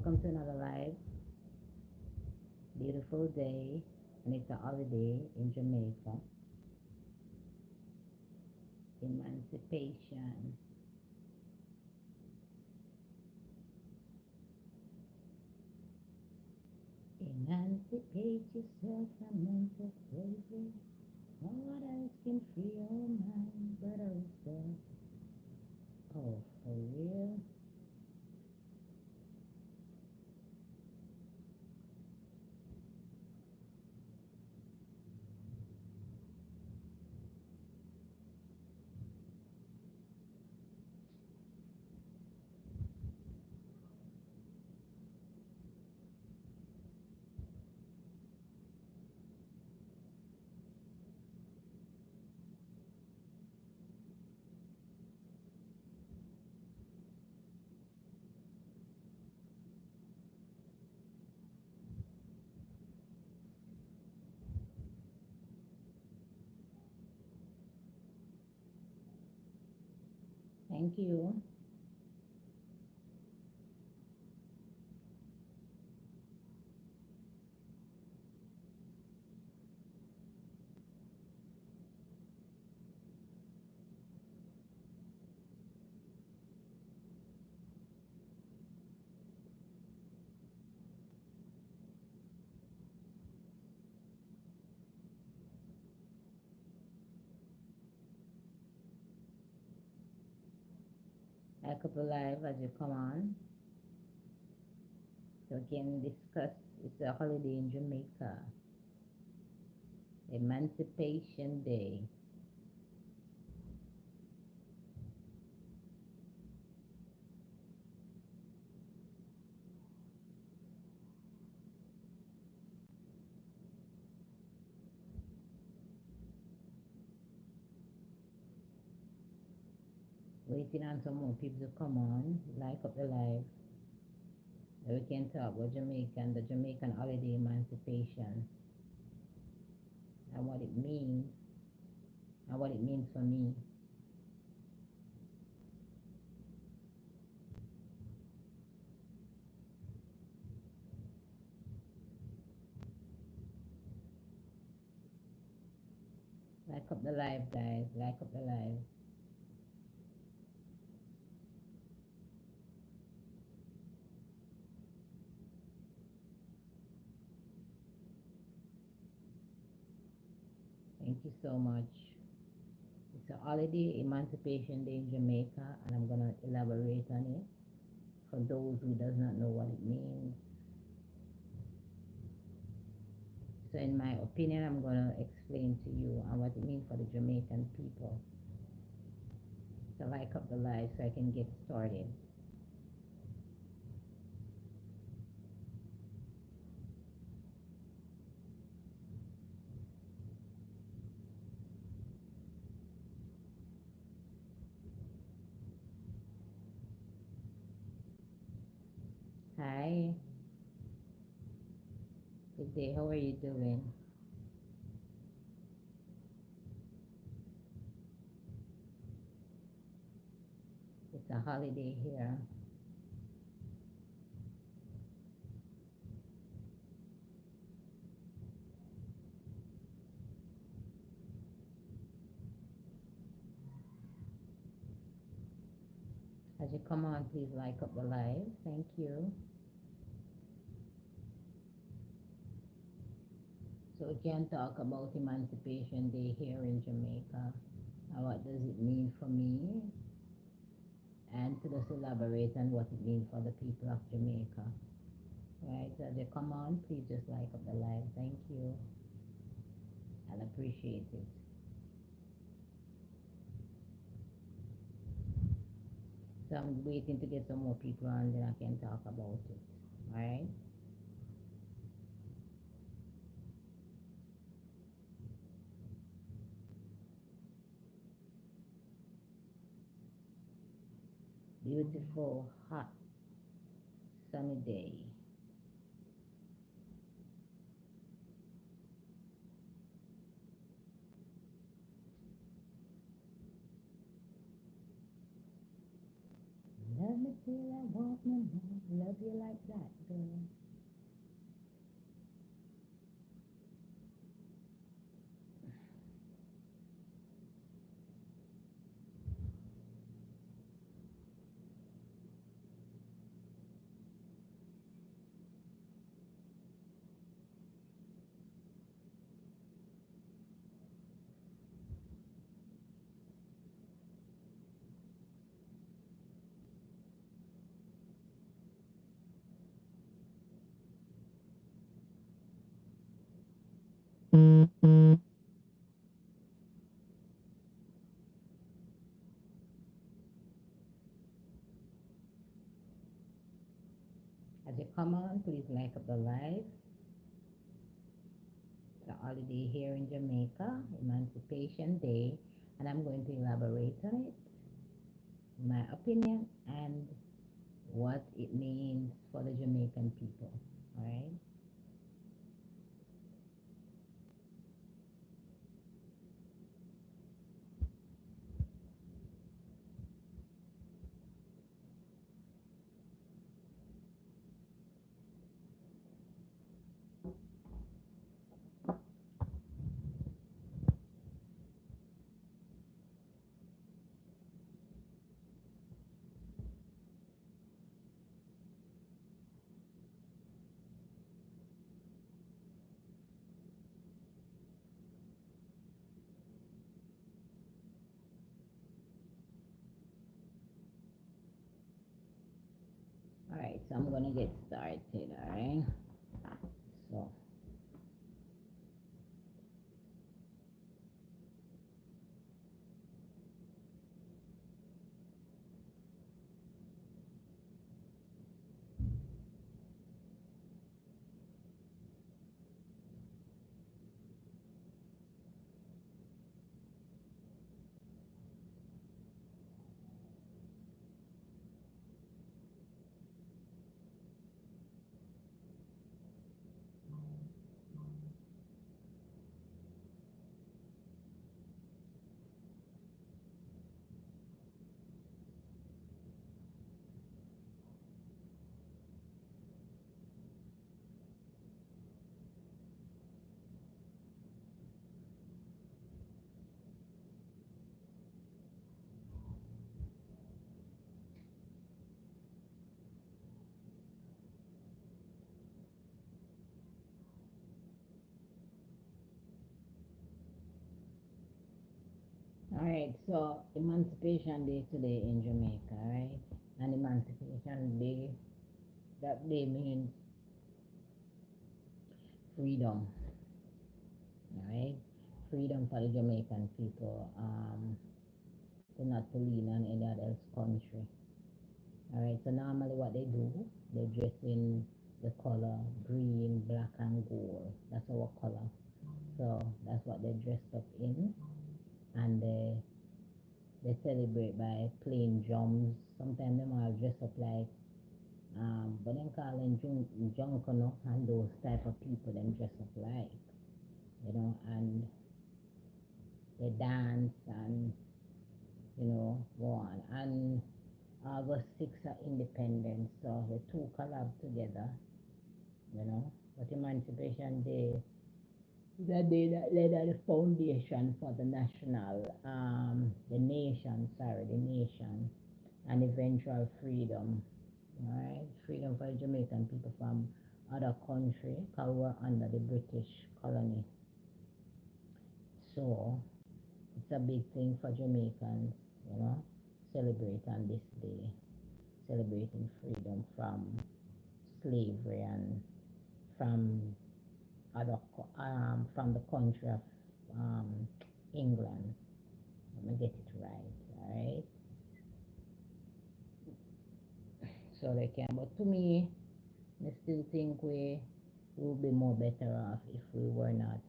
Welcome to another live. Beautiful day, and it's a holiday in Jamaica. Emancipation. Emancipate yourself from mental slavery. No one else can free your mind but ourselves. Oh, for real? Thank you. Like up alive as you come on. So we can discuss. It's a holiday in Jamaica. Emancipation Day. Waiting on some more people to come on, like up the live. We can talk about Jamaican, the Jamaican holiday emancipation, and what it means, and what it means for me. Like up the live, guys. Like up the live. Thank you so much. It's a holiday Emancipation Day in Jamaica, and I'm gonna elaborate on it for those who does not know what it means. So, in my opinion, I'm gonna explain to you and what it means for the Jamaican people. So, like up the live so I can get started. Hi, good day. How are you doing? It's a holiday here. As you come on, please like up the live. Thank you. So we can talk about Emancipation Day here in Jamaica. And what does it mean for me? And to just elaborate on what it means for the people of Jamaica. Right, so as you come on, please just like up the live. Thank you. I'll appreciate it. So I'm waiting to get some more people on, then I can talk about it. Alright? Beautiful, hot, sunny day. Let me feel I want no more. Love you like that, girl. As you come on, please like up the live. It's a holiday here in Jamaica, Emancipation Day, and I'm going to elaborate on it, my opinion, and what it means for the Jamaican people. All right. All right. So I'm gonna get started. All right. So all right. So Emancipation Day today in Jamaica, right? And Emancipation Day, that day means freedom, right? Freedom for the Jamaican people, to not to lean on any other else country. All right. So normally what they do, they dress in the color green, black, and gold. That's our color. So that's what they dressed up in, and they celebrate by playing drums. Sometimes them all dress up like but them call them junkono and those type of people them dress up like, and they dance and go on. And August 6th are independence, so the two collab together, But Emancipation Day is a day that laid the foundation for the nation, the nation, and eventual freedom, right? Freedom for Jamaican people from other country, because we were under the British colony. So it's a big thing for Jamaicans, you know, celebrate on this day, celebrating freedom from slavery and from from the country of England. Let me get it right, all right? So they can, but to me, I still think we will be more better off if we were not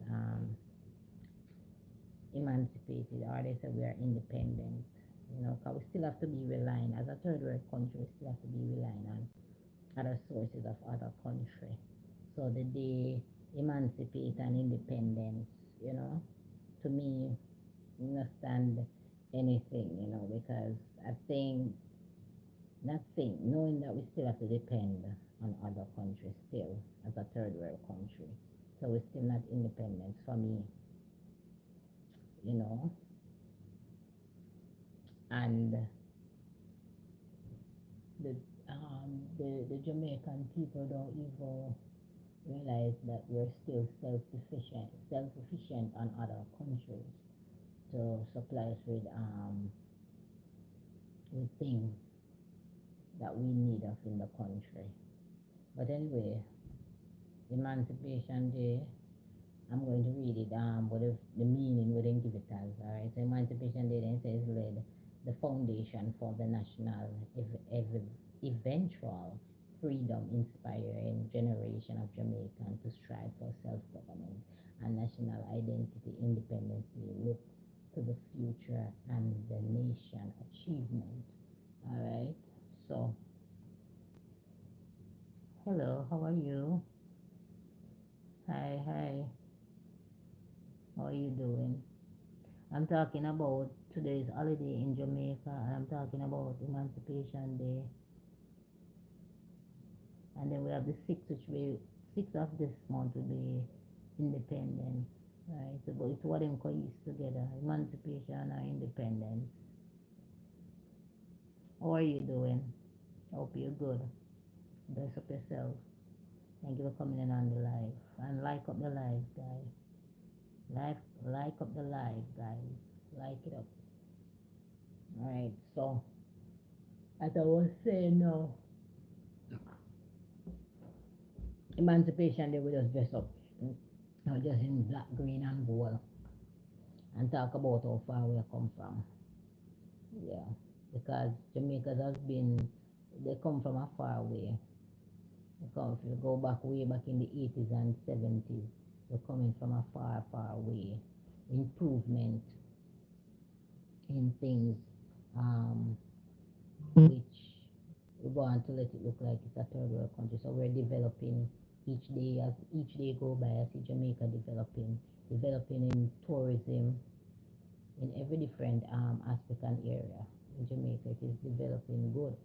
emancipated, or they say we are independent. Because we still have to be relying, as a third world country, we still have to be relying on other sources of other country. So the day emancipate and independence, to me, not stand anything, because I think Nothing, knowing that we still have to depend on other countries still as a third world country. So we're still not independent for me, you know. And the the Jamaican people don't even realize that we're still self-sufficient on other countries to supply us with things that we need of in the country. But anyway, Emancipation Day, I'm going to read it, but if the meaning wouldn't give it as, alright? So Emancipation Day then says laid the foundation for the national eventual freedom inspiring generation of Jamaicans to strive for self-government and national identity independently look to the future and the nation achievement. Alright, so hello, how are you? Hi, hi, how are you doing? I'm talking about today's holiday in Jamaica, and I'm talking about Emancipation Day, and then we have the sixth, which will 6th of this month will be independence, right? So, but it's what them coexist together, emancipation or independence. How are you doing? Hope you're good. Bless up yourself. Thank you for coming in on the live, and like up the live, guys. Like up the live, guys. Like it up. All right. So, as I was saying now, Emancipation Day, we just dress up, just in black, green, and gold, and talk about how far we have come from. Yeah, because Jamaica has been, they come from a far way. Because if you go back way back in the 80s and 70s, they're coming from a far, far way. Improvement in things, um, which we want to let it look like it's a third world country. So we're developing each day as each day go by. I see Jamaica developing in tourism in every different aspect and area. In Jamaica, it is developing good,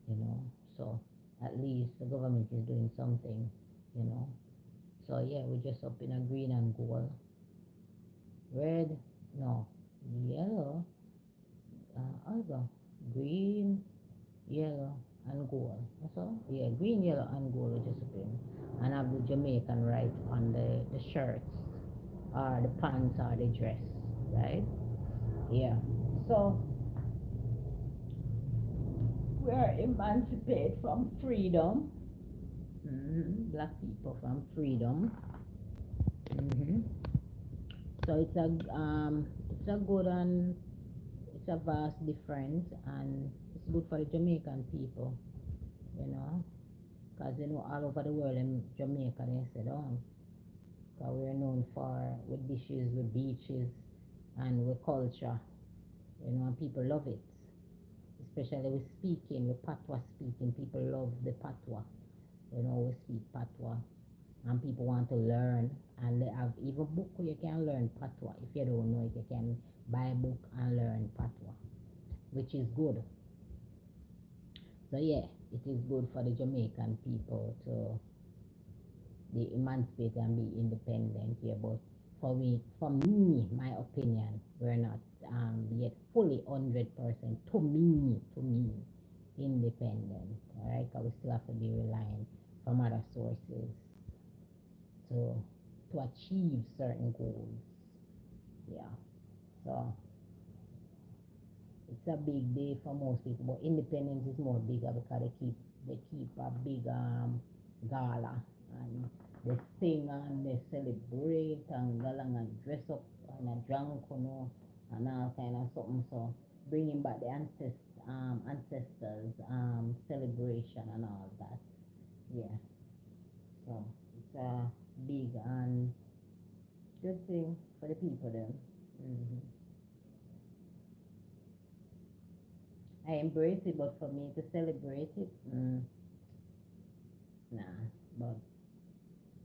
you know. So at least the government is doing something, you know. So yeah, we're just up in a green and gold, red, no, yellow, other green, yellow, and gold. That's all. Yeah, green, yellow, and gold we just up in, and have the Jamaican right on the shirts, or the pants, or the dress, right? Yeah. So we are emancipated from freedom. Black people from freedom. hmm So it's a good and it's a vast difference, and it's good for the Jamaican people, you know, because you know all over the world in Jamaica they say, oh, because we're known for with dishes, with beaches, and with culture, you know, and people love it, especially with speaking, with patois speaking. People love the patois, you know, we speak patois, and people want to learn, and they have even book where you can learn patois. If you don't know it, you can buy a book and learn patois, which is good. So yeah, it is good for the Jamaican people to be emancipated and be independent here. But for me, my opinion, we're not yet fully 100% to me independent. All right, because we still have to be relying from other sources to to achieve certain goals. Yeah. So it's a big day for most people, but independence is more bigger because they keep a big gala, and they sing and they celebrate and go along and dress up and a drunk, you know, and all kind of something. So bringing back the ancestors celebration and all that. Yeah. So it's a big and good thing for the people then. hmm I embrace it, but for me to celebrate it, nah. But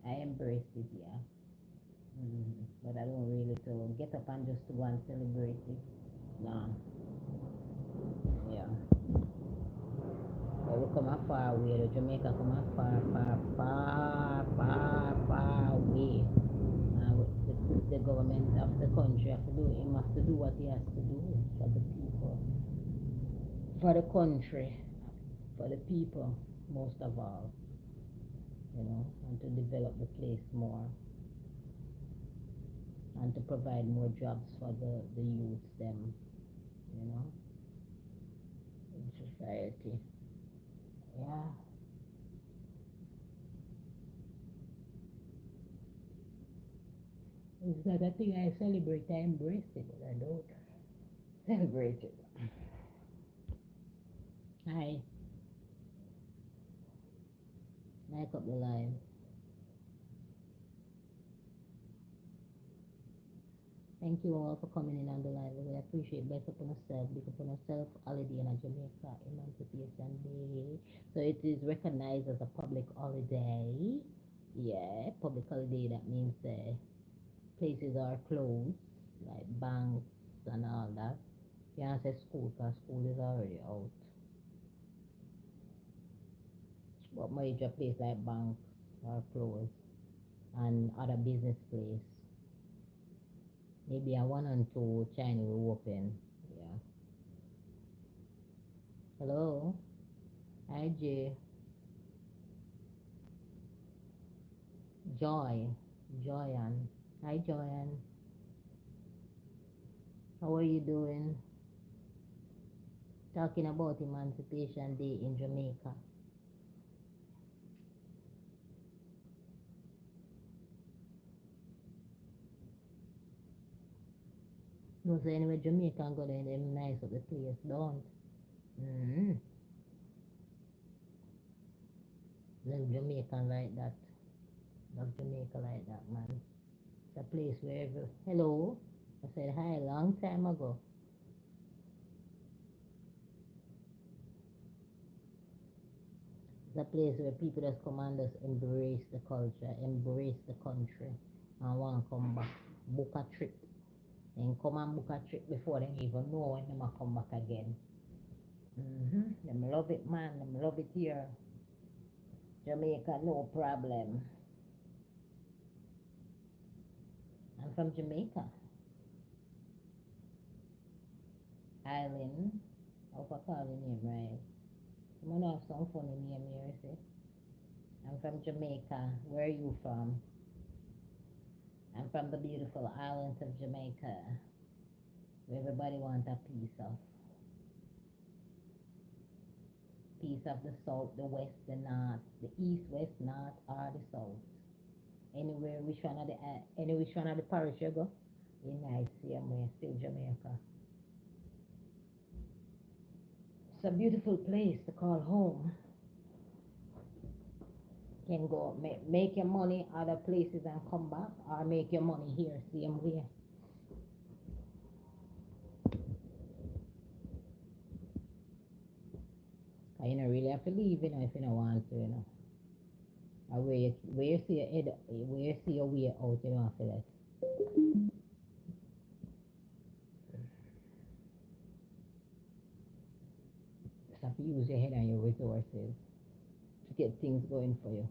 I embrace it, yeah. But I don't really to get up and just to go and celebrate it. Nah, yeah. But we come a far way. The Jamaica come a far, far, far, far, far away. The government of the country have to do. He must to do what he has to do for the people, for the country, for the people, most of all. And to develop the place more, and to provide more jobs for the youth, them, you know, in society. Yeah. It's not a thing I celebrate, I embrace it, but I don't celebrate it. Hi, like up the line. Thank you all for coming in on the line. We appreciate best upon yourself, big upon yourself, holiday in Jamaica, Emancipation Day. So it is recognized as a public holiday. Yeah, public holiday, that means places are closed, like banks and all that. You can't say school because school is already out. But major places like banks are closed and other business place. Maybe a one and two China will open. Yeah. Hello. Hi Jay. Joy. Joyan. Hi Joyan. How are you doing? Talking about Emancipation Day in Jamaica. No, so anyway, Jamaica go there, them nice of the place, don't? Mm-hmm. Love Jamaica like that. Love Jamaica like that, man. It's a place where hello. I said hi a long time ago. It's a place where people just come and just embrace the culture, embrace the country, and want to come back, book a trip, and come and book a trip before they even know when they might come back again. Them love it, man. Them love it here. Jamaica, no problem. I'm from Jamaica. Island. How I call the name right? I'm gonna have some funny name here, see? I'm from Jamaica. Where are you from? I'm from the beautiful islands of Jamaica, where everybody wants a piece of the south, the west, the north, the east, west, north, or the south. Anywhere, which one of the parish you go? In nice, same way, still Jamaica. It's a beautiful place to call home. Can go make your money other places and come back, or make your money here, same way. You don't really have to leave, if you don't want to. Or where you see your head, where you see your way out, you don't have to let. Just have to use your head and your resources to get things going for you.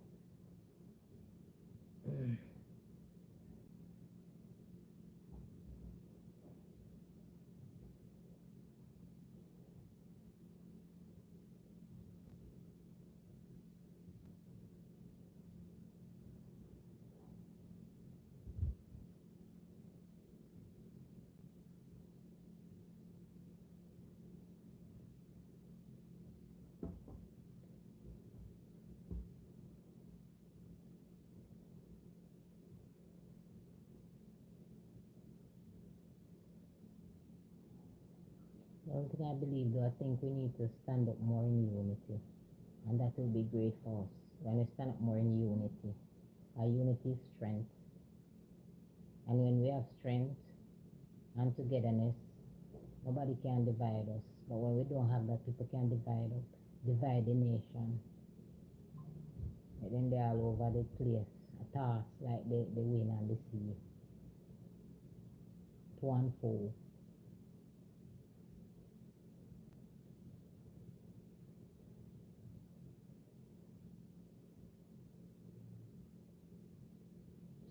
The only thing I believe, though, I think we need to stand up more in unity, and that will be great for us. When we stand up more in unity, our unity is strength, and when we have strength and togetherness, nobody can divide us. But when we don't have that, people can divide the nation. And then they're all over the place, a toss like the wind and the sea, to and fro.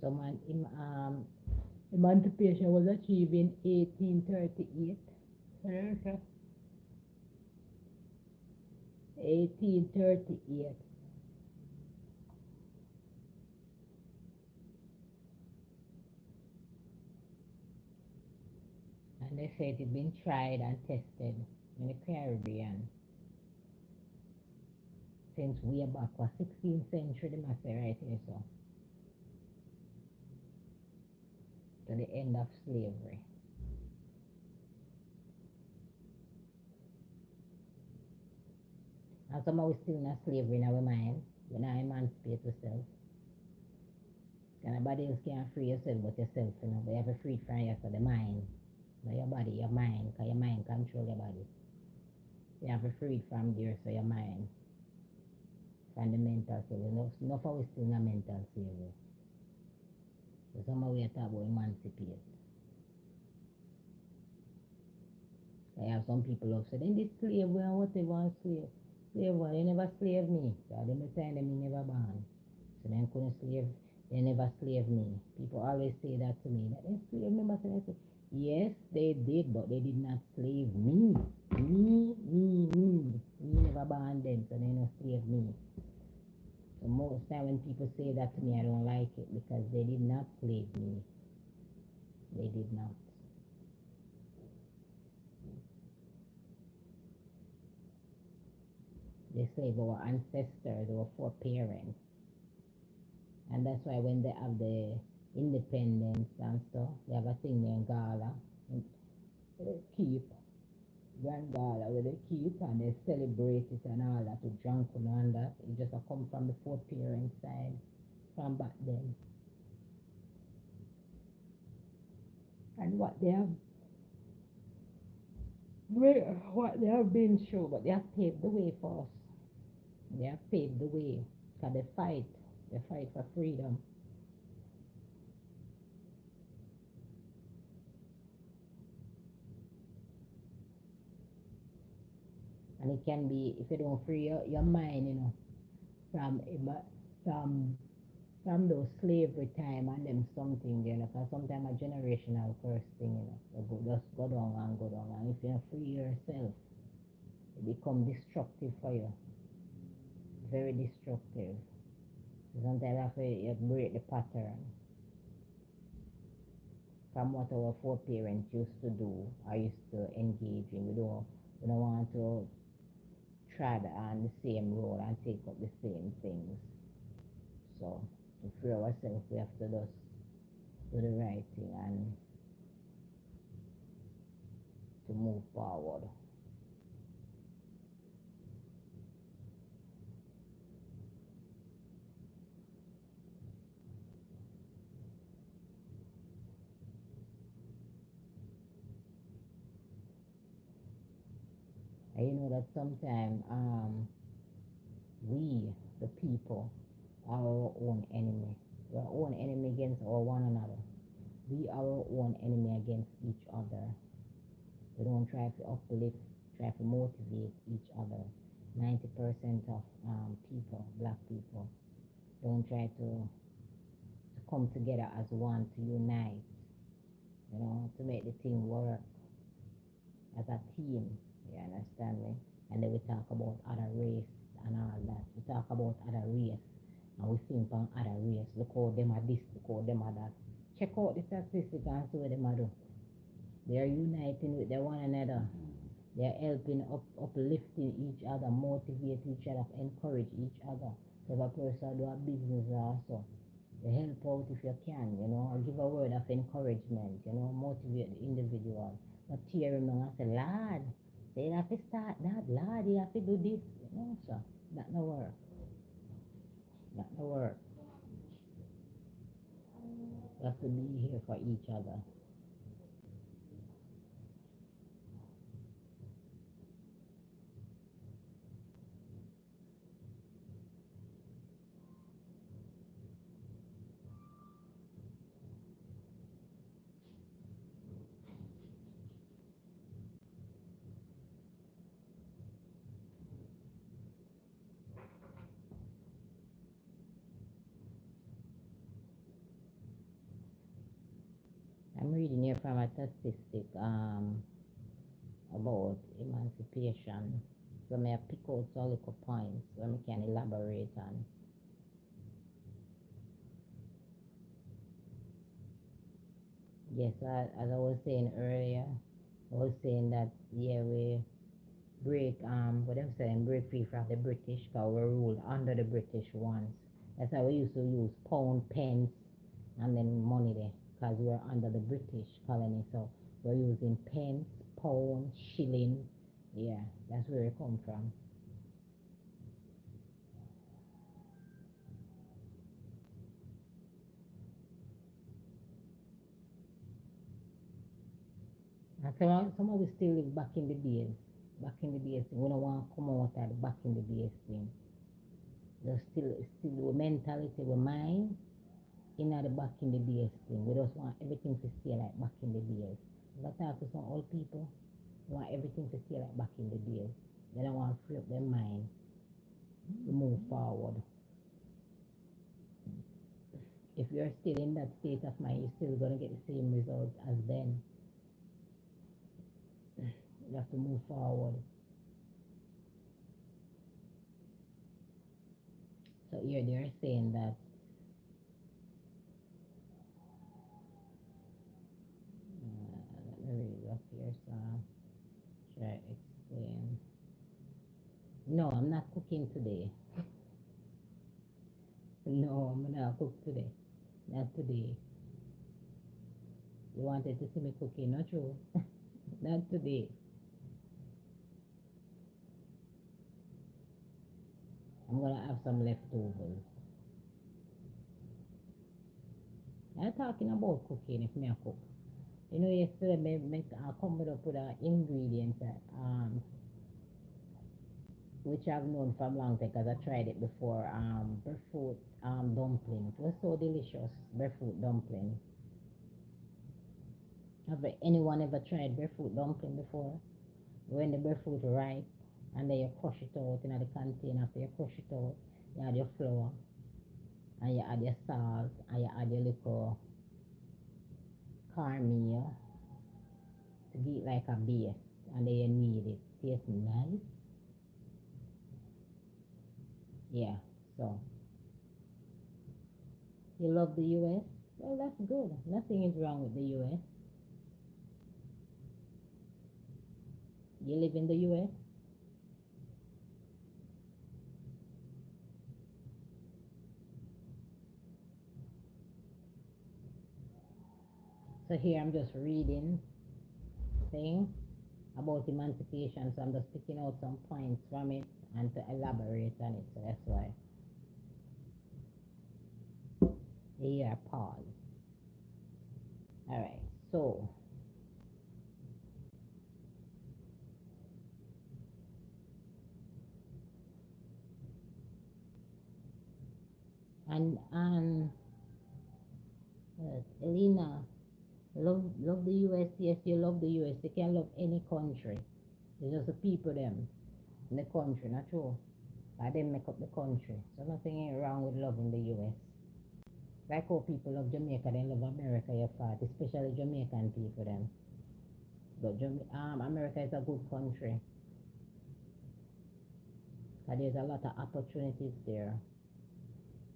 So emancipation was achieved in 1838. 1838. And they say it had been tried and tested in the Caribbean since way back was 16th century, they must say right here, so to the end of slavery. And somehow we still in slavery in our mind. We not emancipate ourselves. Nobody else can free yourself but yourself, you know. But you have to free from yourself, the mind. Not your body, your mind, because your mind control your body. You have to free from there, so your mind. From the mental slavery. Enough of we still in a mental slavery. So somehow we are talking about emancipate. I have some people who say, then this slave, well, whatever slave. Slave, well, they never slave me. So at the time, they never born. So then couldn't slave, they never slave me. People always say that to me. That they slave me, but I say, yes, they did, but they did not slave me. Me never born them, so they not slave me. So most time when people say that to me, I don't like it because they did not slave me. They did not. They slave our ancestors, our foreparents. And that's why when they have the independence and stuff, they have a thing in Gala. They keep Grand Gala where they keep and they celebrate it and all that with drunk and that. It just a come from the foreparents side from back then. And what they have been through, but they have paved the way for us. They have paved the way because they fight for freedom. And it can be, if you don't free your mind, you know, from from from those slavery time and them something there, because sometimes a generational curse thing, you know, just go down and go down. And if you don't free yourself, it become destructive for you. Very destructive. Sometimes after you break the pattern from what our foreparents used to do or used to engage in. We don't want to tread on the same road and take up the same things. So to free ourselves, we have to just do the right thing and to move forward. And you know that sometimes we, the people, are our own enemy. We are our own enemy against our one another. We are our own enemy against each other. We don't try to uplift, try to motivate each other. 90% of people, black people, don't try to come together as one, to unite, you know, to make the thing work as a team. You understand me? And then we talk about other race and all that. We talk about other race and we think on other race. Look how them are this, look how them are that. Check out the statistics and see what them are do. They are uniting with their one another. They are helping uplifting each other, motivate each other, encourage each other. So if a person do a business also, they help out if you can, you know, or give a word of encouragement, you know, motivate the individual. Not tear him down and say, lad, they have to start that, lad, you have to do this. No, sir, that no work. That no work. We have to be here for each other. I'm reading here from a statistic about emancipation. So may I pick out some little points so I can elaborate on. Yes, as I was saying earlier, I was saying that yeah we break what I'm saying break free from the British because we ruled under the British once. That's why we used to use pound, pence, and then money there because we were under the British colony. So we're using pence, pound, shilling. Yeah, that's where it come from. And some of us still live back in the days. Back in the days, we don't want to come out of the back in the days thing. There's still the mentality, we mind, in the back in the days thing. We just want everything to stay like back in the days. If I talk to some old people, they want everything to stay like back in the days. They don't want to free up their mind to move forward. If you're still in that state of mind, you're still going to get the same results as then. You have to move forward. So here they're saying that let me read it up here so try to explain. No, I'm not cooking today. No, I'm not cook today. Not today. You wanted to see me cooking, not true. Not today. I'm gonna have some leftovers. I'm talking about cooking if me a cook. You know, yesterday I come up with an ingredient which I've known from long time because I tried it before. Breadfruit dumpling. It was so delicious. Breadfruit dumpling. Have anyone ever tried breadfruit dumpling before? When the breadfruit ripe and then you crush it out in the container. After you crush it out, you add your flour and you add your salt and you add your little cornmeal to get like a base and then you knead it. Tastes nice. Yeah. So you love the US? Well, that's good. Nothing is wrong with the US. You live in the US? So here I'm just reading thing about emancipation. So I'm just picking out some points from it and to elaborate on it. So that's why here pause. All right. So and Elena, love the US. Yes, you love the US. You can love any country. It's just the people them in the country, not true. I didn't make up the country. So nothing ain't wrong with loving the US. Like how people love Jamaica, they love America, you fat, especially Jamaican people them. But America is a good country. Cause there's a lot of opportunities there.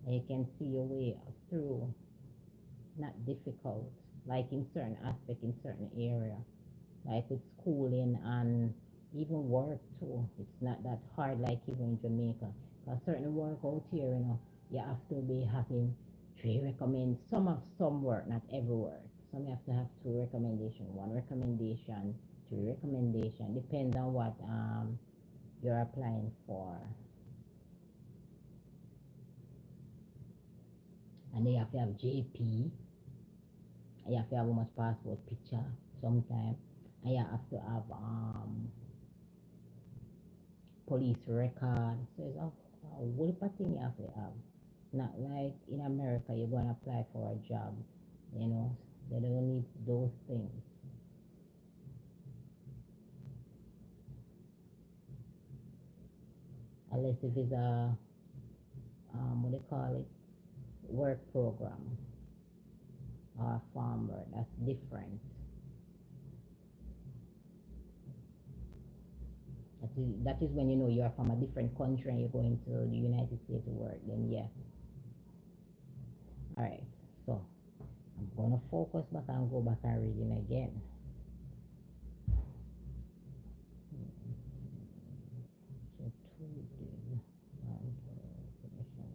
And you can see your way through. Not difficult. Like in certain aspect, in certain area. Like with schooling and even work too. It's not that hard like even in Jamaica. Cause certain work out here, you have to be having three recommend some work, not every work. Some you have to have two recommendation, one recommendation, three recommendation, depends on what you're applying for. And they have to have JP, you have to have much passport picture sometimes, and you have to have police record. So it's a whole heap of thing you have to have. Not like in America, you're going to apply for a job, you know, they don't need those things. Unless if it's a, what do you call it, work program. or farm work. That's different. That is when you know you are from a different country and you're going to the United States to work. Then yeah. All right. So I'm gonna focus back and go back and reading again. So two did commission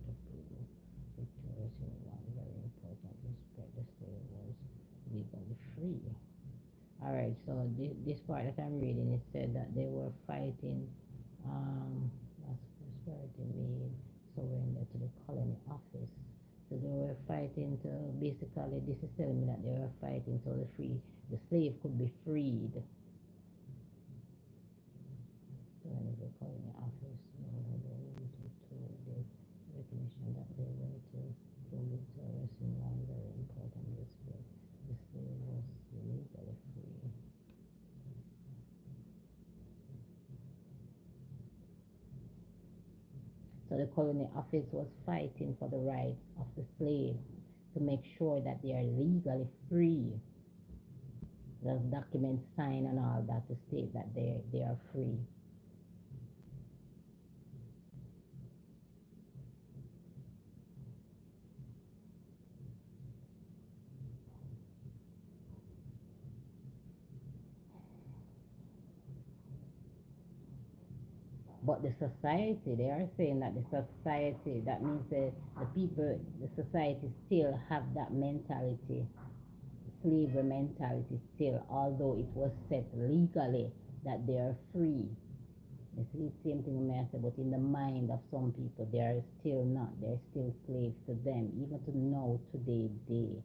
to prove victorious in one very important respect. The state was legally free. All right. So this part that I'm reading, it said that they were fighting. As prosperity made surrender to the colony office. So they were fighting to basically. This is telling me that they were fighting so the slave could be freed. So when the colony office, the recognition that they were to victorious in one very important respect. The slave was legally free. So the colony office was fighting for the rights of the slave to make sure that they are legally free. There's documents signed and all that to state that they are free. But the society, they are saying that the society, that means the people, the society still have that mentality, slavery mentality still, although it was set legally that they are free. It's the same thing we may say, but in the mind of some people, they are still not. They're still slaves to them, even to now, today, day.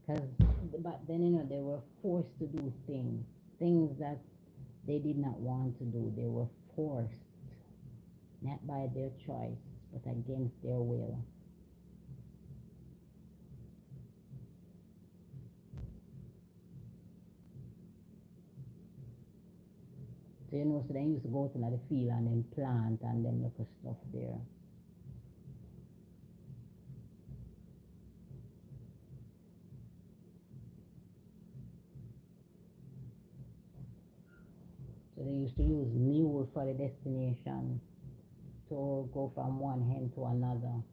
Because but then they were forced to do things that they did not want to do. They were forced, not by their choice, but against their will. So so they used to go to the field and then plant and then look at stuff there. So they used to use mule for the destination to go from one hand to another.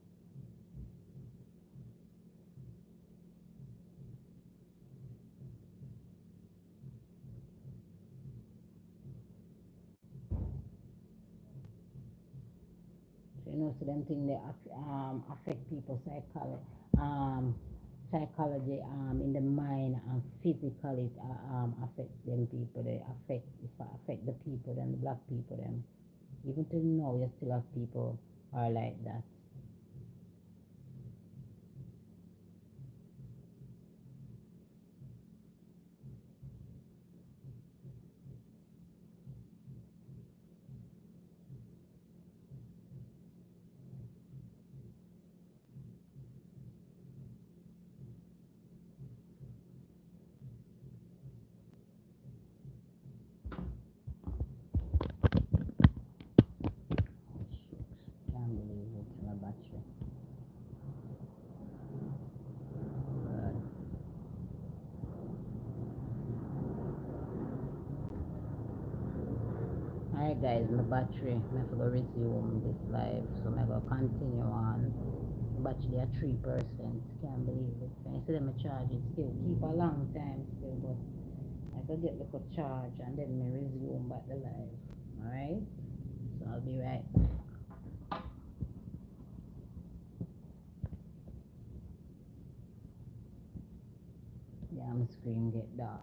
So so them thing they affect people's psychology in the mind and physically it affects them people. They affect the people, them the black people, them. Even till now, you still have people are like that. Can't believe it's in a battery. Right. Alright guys, my battery, I have to go resume this live, so I'm going to continue on. Battery at 3%, can't believe it. And I see them charge it still, keep a long time still, but I could get the charge and then I resume back the live. Alright, so I'll be right back. Yeah, my screen get dark.